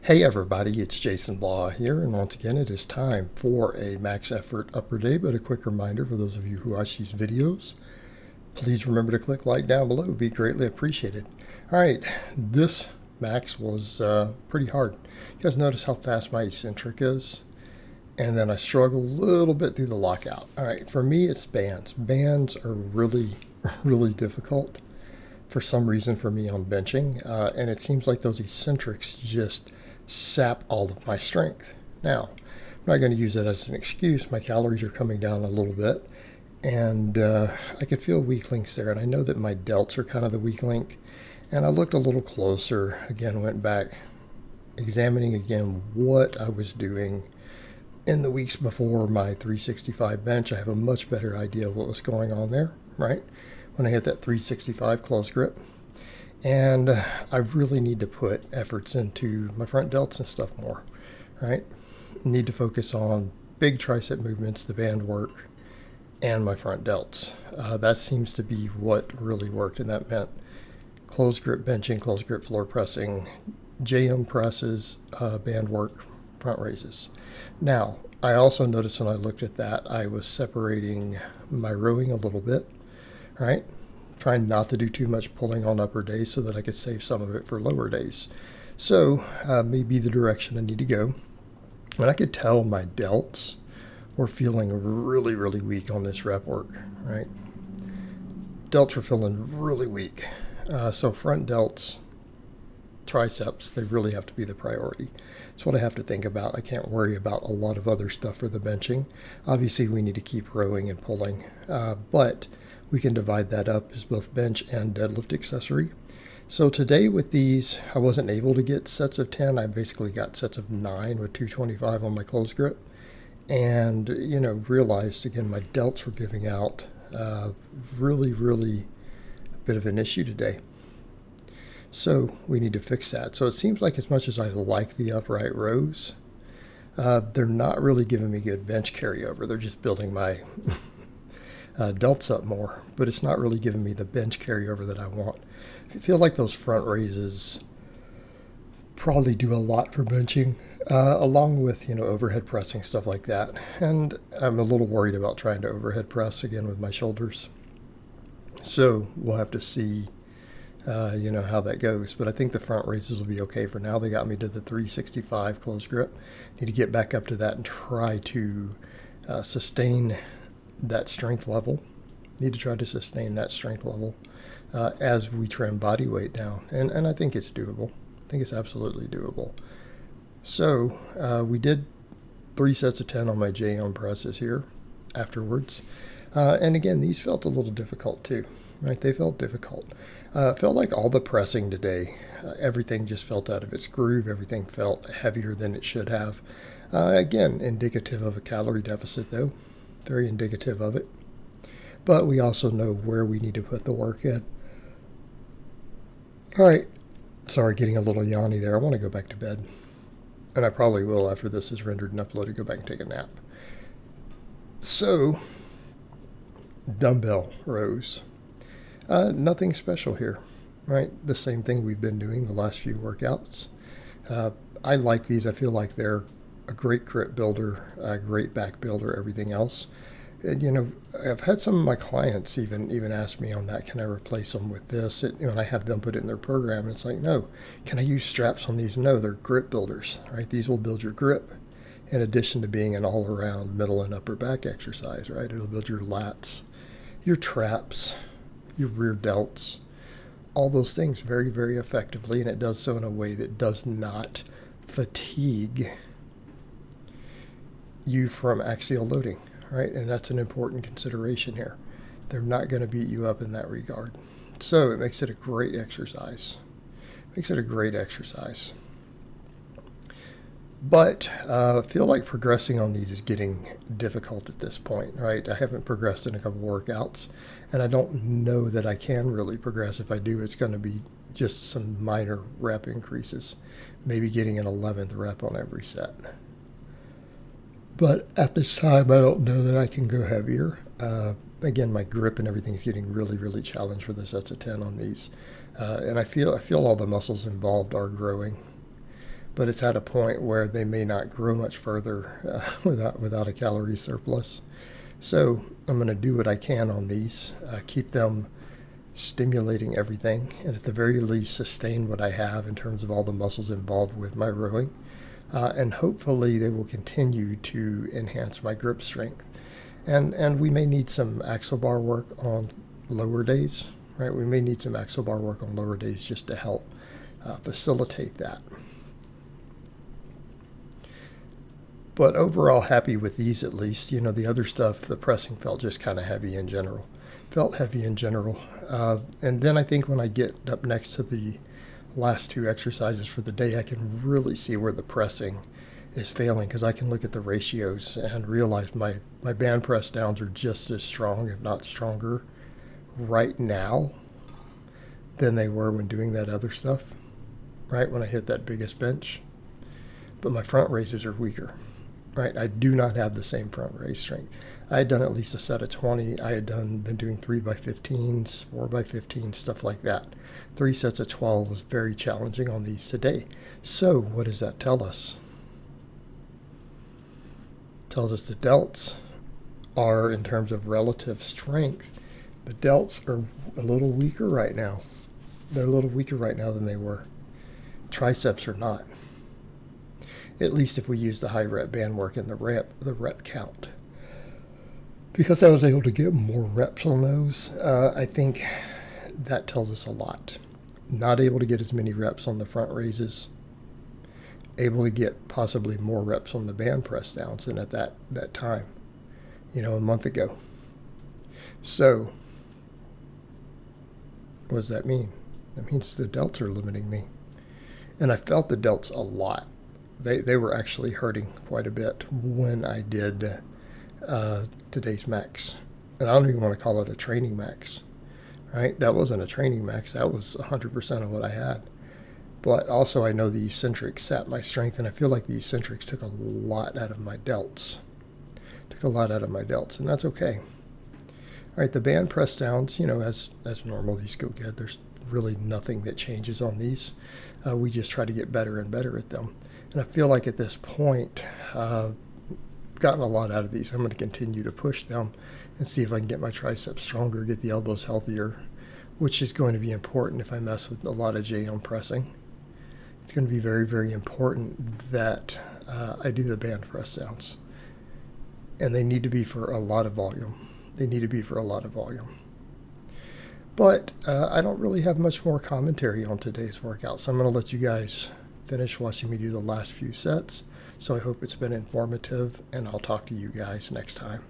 Hey everybody, it's Jason Blaha here, and once again it is time for a max effort upper day, but a quick reminder for those of you who watch these videos, please remember to click like down below, it would be greatly appreciated. Alright, this max was pretty hard. You guys notice how fast my eccentric is? And then I struggle a little bit through the lockout. Alright, for me it's bands. Bands are really, really difficult for some reason for me on benching, and it seems like those eccentrics just sap all of my strength. Now, I'm not going to use it as an excuse. My calories are coming down a little bit, and I could feel weak links there, and I know that my delts are kind of the weak link. And I looked a little closer, again, went back, examining again what I was doing in the weeks before my 365 bench. I have a much better idea of what was going on there, right? When I hit that 365 close grip. And I really need to put efforts into my front delts and stuff more, right? Need to focus on big tricep movements, the band work, and my front delts. That seems to be what really worked, and that meant closed grip benching, closed grip floor pressing, JM presses, band work, front raises. Now, I also noticed when I looked at that, I was separating my rowing a little bit, right? Trying not to do too much pulling on upper days so that I could save some of it for lower days. So maybe the direction I need to go. And I could tell my delts were feeling really, really weak on this rep work, right? Delts were feeling really weak. So front delts, triceps, they really have to be the priority. It's what I have to think about. I can't worry about a lot of other stuff for the benching. Obviously, we need to keep rowing and pulling, but we can divide that up as both bench and deadlift accessory. So today with these, I wasn't able to get sets of 10. I basically got sets of 9 with 225 on my close grip. And, realized again, my delts were giving out really, really a bit of an issue today. So we need to fix that. So it seems like as much as I like the upright rows, they're not really giving me good bench carryover. They're just building my delts up more, but it's not really giving me the bench carryover that I want. I feel like those front raises probably do a lot for benching, along with overhead pressing, stuff like that. And I'm a little worried about trying to overhead press again with my shoulders. So we'll have to see how that goes. But I think the front raises will be okay for now. They got me to the 365 close grip. Need to get back up to that and try to sustain that strength level. Need to try to sustain that strength level as we trim body weight down. And I think it's doable. I think it's absolutely doable. So we did 3 sets of 10 on my J-arm presses here afterwards. And again, these felt a little difficult too, right? They felt difficult. Felt like all the pressing today, everything just felt out of its groove. Everything felt heavier than it should have. Again, indicative of a calorie deficit though. Very indicative of it. But we also know where we need to put the work in. All right. Sorry, getting a little yawny there. I want to go back to bed. And I probably will after this is rendered and uploaded, go back and take a nap. So, dumbbell rows. Nothing special here, right? The same thing we've been doing the last few workouts. I like these. I feel like they're a great grip builder, a great back builder, everything else. And, I've had some of my clients even ask me on that, can I replace them with this? And I have them put it in their program. And it's like, no, can I use straps on these? No, they're grip builders, right? These will build your grip in addition to being an all-around middle and upper back exercise, right? It'll build your lats, your traps, your rear delts, all those things very, very effectively. And it does so in a way that does not fatigue you from axial loading, right? And that's an important consideration here. They're not going to beat you up in that regard. So it makes it a great exercise. But I feel like progressing on these is getting difficult at this point, right? I haven't progressed in a couple workouts, and I don't know that I can really progress. If I do, it's going to be just some minor rep increases, maybe getting an 11th rep on every set. But at this time, I don't know that I can go heavier. Again, my grip and everything is getting really, really challenged for the sets of 10 on these. And I feel all the muscles involved are growing. but it's at a point where they may not grow much further without a calorie surplus. So I'm going to do what I can on these, keep them stimulating everything, and at the very least sustain what I have in terms of all the muscles involved with my rowing. And hopefully they will continue to enhance my grip strength. And we may need some axle bar work on lower days, right? We may need some axle bar work on lower days just to help facilitate that. But overall, happy with these at least. You know, the other stuff, the pressing felt just kind of heavy in general. And then I think when I get up next to the last two exercises for the day, I can really see where the pressing is failing, because I can look at the ratios and realize my band press downs are just as strong, if not stronger, right now than they were when doing that other stuff, right, when I hit that biggest bench. But my front raises are weaker, right? I do not have the same front raise strength. I had done at least a set of 20. I had been doing 3x15s, 4x15s, stuff like that. 3 sets of 12 was very challenging on these today. So what does that tell us? It tells us the delts are, in terms of relative strength, the delts are a little weaker right now. They're a little weaker right now than they were. Triceps are not. At least if we use the high rep band work and the rep count. Because I was able to get more reps on those, I think that tells us a lot. Not able to get as many reps on the front raises, able to get possibly more reps on the band press downs than at that time, you know, a month ago. So what does that mean? That means the delts are limiting me. And I felt the delts a lot. They were actually hurting quite a bit when I did today's max. And I don't even want to call it a training max, right? That wasn't a training max. That was 100% of what I had. But also I know the eccentrics sap my strength, and I feel like the eccentrics took a lot out of my delts. And that's okay. All right, the band press downs, you know, as normal, these go good. There's really nothing that changes on these. We just try to get better and better at them. And I feel like at this point, gotten a lot out of these. I'm going to continue to push them and see if I can get my triceps stronger, get the elbows healthier, which is going to be important if I mess with a lot of J-arm pressing. It's going to be very, very important that I do the band press downs. And they need to be for a lot of volume. But I don't really have much more commentary on today's workout, so I'm going to let you guys finish watching me do the last few sets. So I hope it's been informative, and I'll talk to you guys next time.